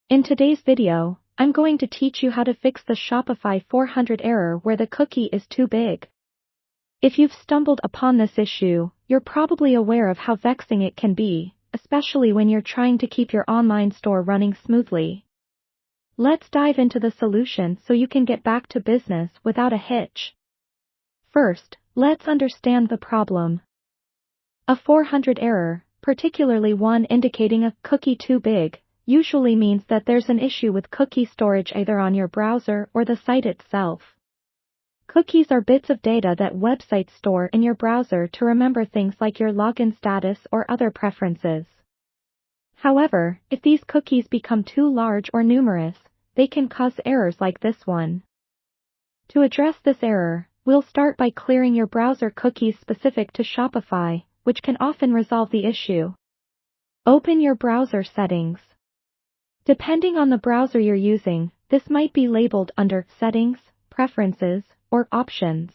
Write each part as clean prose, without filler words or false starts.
In today's video, I'm going to teach you how to fix the Shopify 400 error where the cookie is too big. If you've stumbled upon this issue, you're probably aware of how vexing it can be, especially when you're trying to keep your online store running smoothly. Let's dive into the solution so you can get back to business without a hitch. First, let's understand the problem. A 400 error, particularly one indicating a cookie too big, usually means that there's an issue with cookie storage either on your browser or the site itself. Cookies are bits of data that websites store in your browser to remember things like your login status or other preferences. However, if these cookies become too large or numerous, they can cause errors like this one. To address this error, we'll start by clearing your browser cookies specific to Shopify, which can often resolve the issue. Open your browser settings. Depending on the browser you're using, this might be labeled under Settings, Preferences, or Options.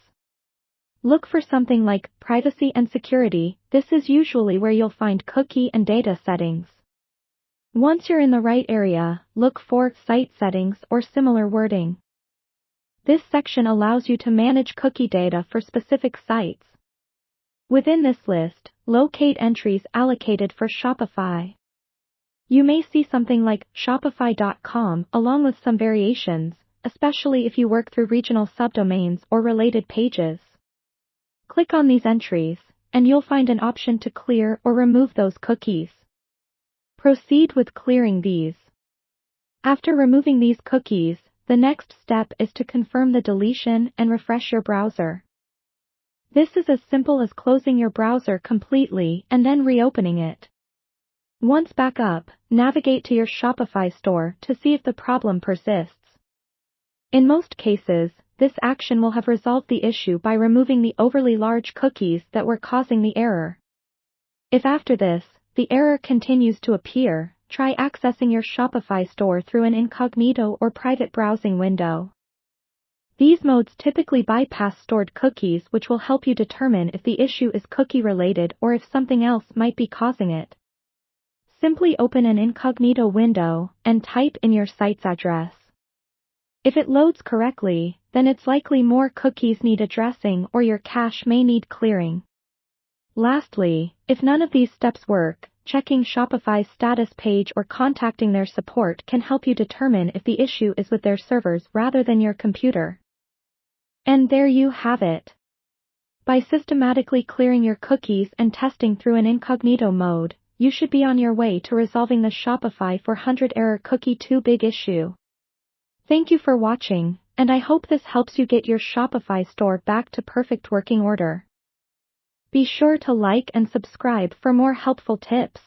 Look for something like Privacy and Security. This is usually where you'll find cookie and data settings. Once you're in the right area, look for Site Settings or similar wording. This section allows you to manage cookie data for specific sites. Within this list, locate entries allocated for Shopify. You may see something like Shopify.com along with some variations, especially if you work through regional subdomains or related pages. Click on these entries, and you'll find an option to clear or remove those cookies. Proceed with clearing these. After removing these cookies, the next step is to confirm the deletion and refresh your browser. This is as simple as closing your browser completely and then reopening it. Once back up, navigate to your Shopify store to see if the problem persists. In most cases, this action will have resolved the issue by removing the overly large cookies that were causing the error. If after this, the error continues to appear, try accessing your Shopify store through an incognito or private browsing window. These modes typically bypass stored cookies, which will help you determine if the issue is cookie-related or if something else might be causing it. Simply open an incognito window and type in your site's address. If it loads correctly, then it's likely more cookies need addressing or your cache may need clearing. Lastly, if none of these steps work, checking Shopify's status page or contacting their support can help you determine if the issue is with their servers rather than your computer. And there you have it. By systematically clearing your cookies and testing through an incognito mode, you should be on your way to resolving the Shopify 400 error cookie too big issue. Thank you for watching, and I hope this helps you get your Shopify store back to perfect working order. Be sure to like and subscribe for more helpful tips.